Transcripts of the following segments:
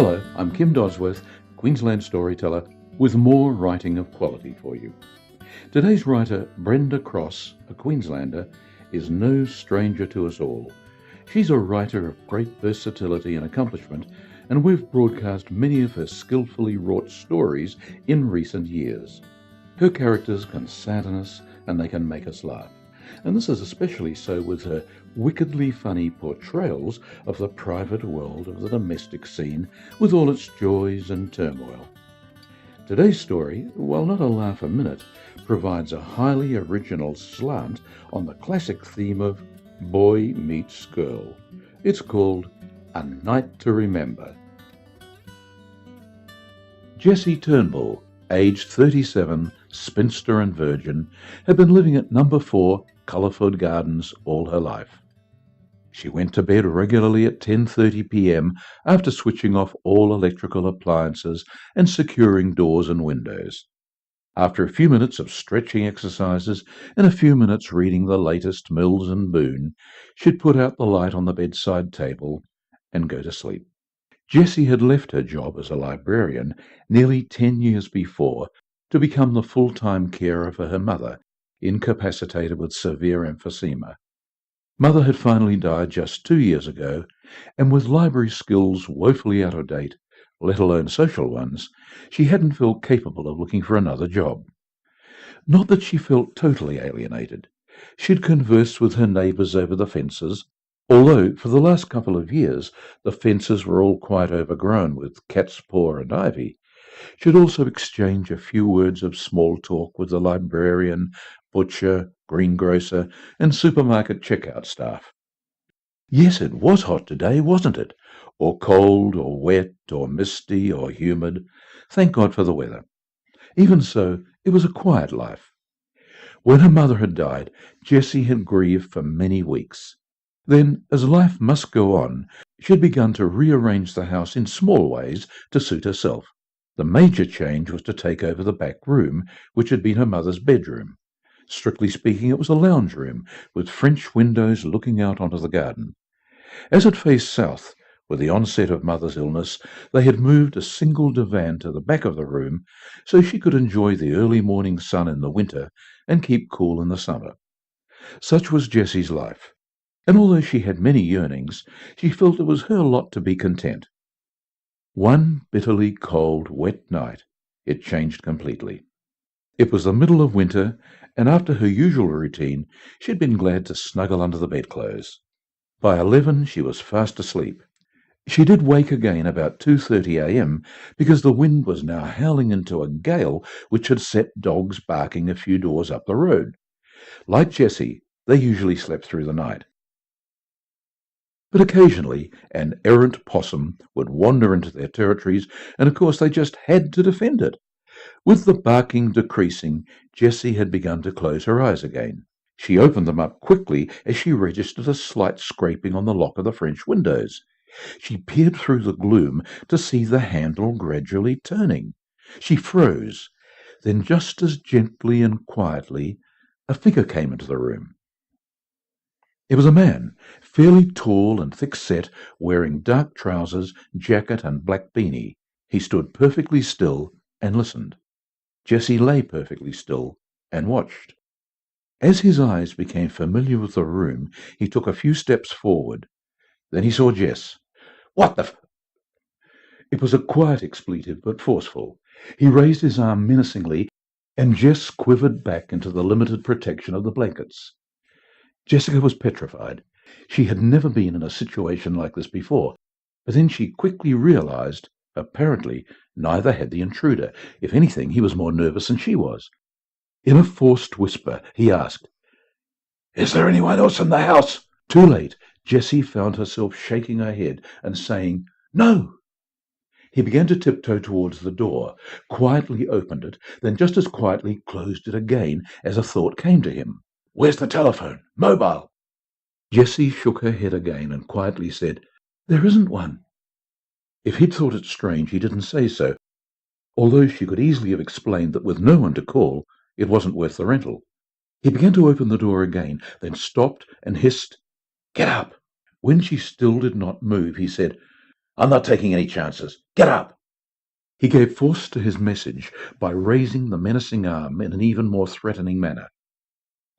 Hello, I'm Kim Dosworth, Queensland storyteller, with more writing of quality for you. Today's writer, Brenda Cross, a Queenslander, is no stranger to us all. She's a writer of great versatility and accomplishment, and we've broadcast many of her skillfully wrought stories in recent years. Her characters can sadden us and they can make us laugh. And this is especially so with her wickedly funny portrayals of the private world of the domestic scene with all its joys and turmoil. Today's story, while not a laugh a minute, provides a highly original slant on the classic theme of boy meets girl. It's called A Night to Remember. Jessie Turnbull, aged 37, spinster and virgin, had been living at number 4 Colourford Gardens all her life. She went to bed regularly at 10:30 p.m. after switching off all electrical appliances and securing doors and windows. After a few minutes of stretching exercises and a few minutes reading the latest Mills and Boon, she'd put out the light on the bedside table and go to sleep. Jessie had left her job as a librarian nearly 10 years before to become the full-time carer for her mother, incapacitated with severe emphysema. Mother had finally died just 2 years ago, and with library skills woefully out of date, let alone social ones, she hadn't felt capable of looking for another job. Not that she felt totally alienated. She'd conversed with her neighbours over the fences, although for the last couple of years the fences were all quite overgrown with cat's paw and ivy. She'd also exchanged a few words of small talk with the librarian, butcher, greengrocer, and supermarket checkout staff. Yes, it was hot today, wasn't it? Or cold, or wet, or misty, or humid. Thank God for the weather. Even so, it was a quiet life. When her mother had died, Jessie had grieved for many weeks. Then, as life must go on, she had begun to rearrange the house in small ways to suit herself. The major change was to take over the back room, which had been her mother's bedroom. Strictly speaking, it was a lounge room, with French windows looking out onto the garden. As it faced south, with the onset of Mother's illness, they had moved a single divan to the back of the room so she could enjoy the early morning sun in the winter and keep cool in the summer. Such was Jessie's life, and although she had many yearnings, she felt it was her lot to be content. One bitterly cold, wet night, it changed completely. It was the middle of winter, and after her usual routine, she had been glad to snuggle under the bedclothes. By 11, she was fast asleep. She did wake again about 2:30 a.m. because the wind was now howling into a gale which had set dogs barking a few doors up the road. Like Jessie, they usually slept through the night. But occasionally an errant possum would wander into their territories, and of course they just had to defend it. With the barking decreasing, Jessie had begun to close her eyes again. She opened them up quickly as she registered a slight scraping on the lock of the French windows. She peered through the gloom to see the handle gradually turning. She froze. Then, just as gently and quietly, a figure came into the room. It was a man, fairly tall and thick-set, wearing dark trousers, jacket, and black beanie. He stood perfectly still and listened. Jessie lay perfectly still and watched. As his eyes became familiar with the room, he took a few steps forward. Then he saw Jess. "What the f—" It was a quiet expletive, but forceful. He raised his arm menacingly, and Jess quivered back into the limited protection of the blankets. Jessica was petrified. She had never been in a situation like this before, but then she quickly realized, apparently, neither had the intruder. If anything, he was more nervous than she was. In a forced whisper, he asked, "Is there anyone else in the house?" Too late, Jessie found herself shaking her head and saying, "No." He began to tiptoe towards the door, quietly opened it, then just as quietly closed it again as a thought came to him. "Where's the telephone? Mobile?" Jessie shook her head again and quietly said, "There isn't one." If he'd thought it strange, he didn't say so, although she could easily have explained that with no one to call, it wasn't worth the rental. He began to open the door again, then stopped and hissed, "Get up!" When she still did not move, he said, I'm not taking any chances. Get up! He gave force to his message by raising the menacing arm in an even more threatening manner.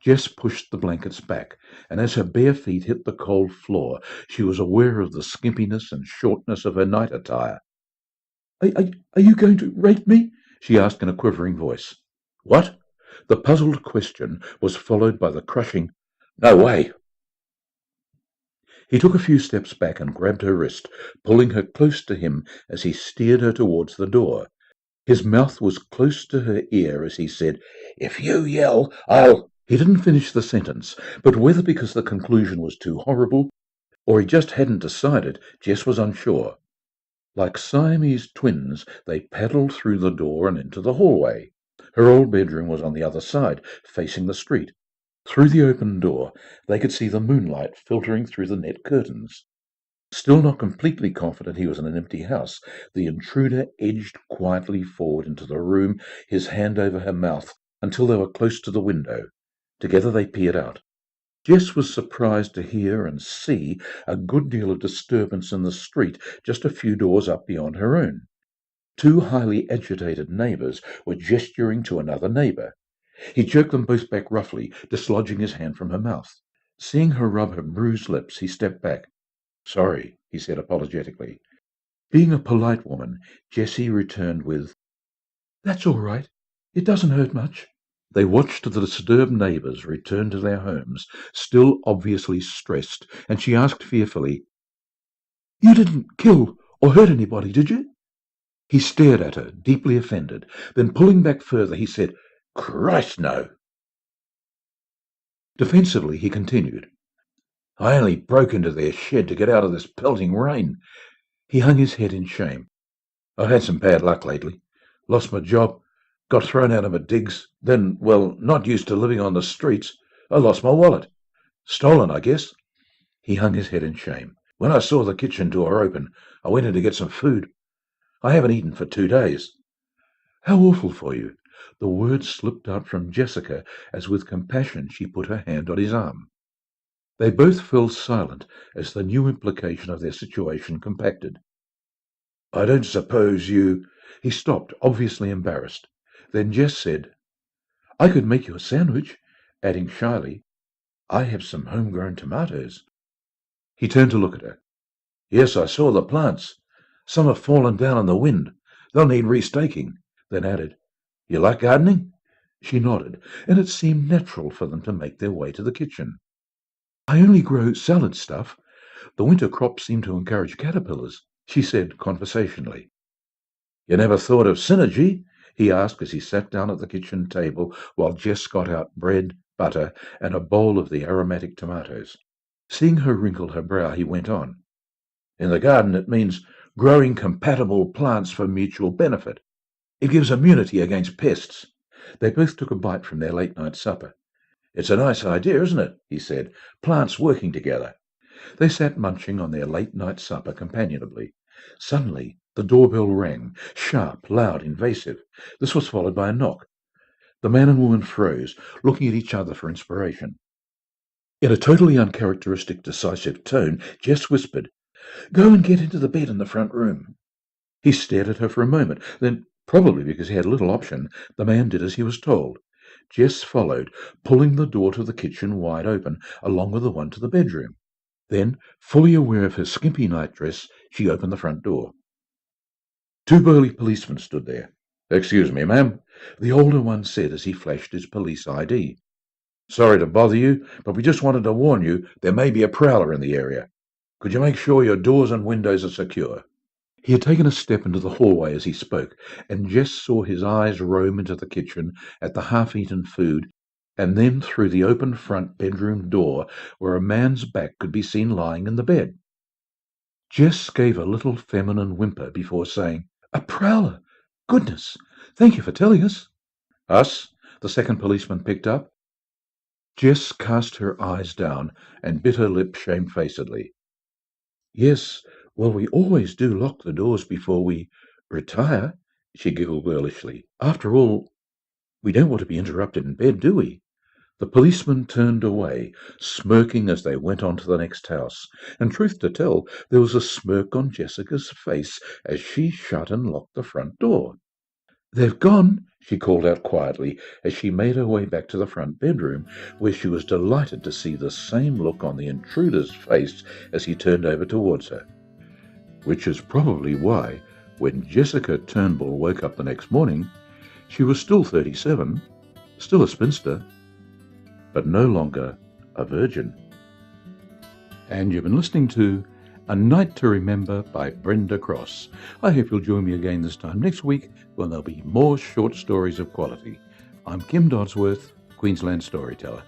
Jess pushed the blankets back, and as her bare feet hit the cold floor, she was aware of the skimpiness and shortness of her night attire. Are you going to rape me? She asked in a quivering voice. What? The puzzled question was followed by the crushing, No way! He took a few steps back and grabbed her wrist, pulling her close to him as he steered her towards the door. His mouth was close to her ear as he said, If you yell, I'll... He didn't finish the sentence, but whether because the conclusion was too horrible or he just hadn't decided, Jess was unsure. Like Siamese twins, they paddled through the door and into the hallway. Her old bedroom was on the other side, facing the street. Through the open door, they could see the moonlight filtering through the net curtains. Still not completely confident he was in an empty house, the intruder edged quietly forward into the room, his hand over her mouth, until they were close to the window. Together they peered out. Jess was surprised to hear and see a good deal of disturbance in the street just a few doors up beyond her own. Two highly agitated neighbours were gesturing to another neighbour. He jerked them both back roughly, dislodging his hand from her mouth. Seeing her rub her bruised lips, he stepped back. Sorry, he said apologetically. Being a polite woman, Jessie returned with, That's all right. It doesn't hurt much. They watched the disturbed neighbours return to their homes, still obviously stressed, and she asked fearfully, You didn't kill or hurt anybody, did you? He stared at her, deeply offended. Then pulling back further, he said, Christ, no. Defensively, he continued, I only broke into their shed to get out of this pelting rain. He hung his head in shame. I've had some bad luck lately. Lost my job, got thrown out of my digs, then, well, not used to living on the streets, I lost my wallet. Stolen, I guess. He hung his head in shame. When I saw the kitchen door open, I went in to get some food. I haven't eaten for 2 days. How awful for you. The words slipped out from Jessica as with compassion she put her hand on his arm. They both fell silent as the new implication of their situation compacted. I don't suppose you... He stopped, obviously embarrassed. Then Jess said, I could make you a sandwich, adding shyly, I have some homegrown tomatoes. He turned to look at her. Yes, I saw the plants. Some have fallen down in the wind. They'll need restaking. Then added, You like gardening? She nodded, and it seemed natural for them to make their way to the kitchen. I only grow salad stuff. The winter crops seem to encourage caterpillars, she said conversationally. You never thought of synergy? He asked as he sat down at the kitchen table while Jess got out bread, butter, and a bowl of the aromatic tomatoes. Seeing her wrinkle her brow, he went on. In the garden, it means growing compatible plants for mutual benefit. It gives immunity against pests. They both took a bite from their late-night supper. It's a nice idea, isn't it? He said. Plants working together. They sat munching on their late-night supper companionably. Suddenly, the doorbell rang, sharp, loud, invasive. This was followed by a knock. The man and woman froze, looking at each other for inspiration. In a totally uncharacteristic, decisive tone, Jess whispered, Go and get into the bed in the front room. He stared at her for a moment. Then, probably because he had little option, the man did as he was told. Jess followed, pulling the door to the kitchen wide open, along with the one to the bedroom. Then, fully aware of her skimpy nightdress, she opened the front door. 2 burly policemen stood there. Excuse me, ma'am, the older one said as he flashed his police ID. Sorry to bother you, but we just wanted to warn you there may be a prowler in the area. Could you make sure your doors and windows are secure? He had taken a step into the hallway as he spoke, and Jess saw his eyes roam into the kitchen at the half-eaten food, and then through the open front bedroom door where a man's back could be seen lying in the bed. Jess gave a little feminine whimper before saying, A prowler! Goodness! Thank you for telling us. Us? The second policeman picked up. Jess cast her eyes down and bit her lip shamefacedly. Yes, well, we always do lock the doors before we retire, she giggled girlishly. After all, we don't want to be interrupted in bed, do we? The policeman turned away, smirking as they went on to the next house, and truth to tell, there was a smirk on Jessica's face as she shut and locked the front door. "They've gone," she called out quietly as she made her way back to the front bedroom, where she was delighted to see the same look on the intruder's face as he turned over towards her. Which is probably why, when Jessica Turnbull woke up the next morning, she was still 37, still a spinster, but no longer a virgin. And you've been listening to A Night to Remember by Brenda Cross. I hope you'll join me again this time next week when there'll be more short stories of quality. I'm Kim Dodsworth, Queensland Storyteller.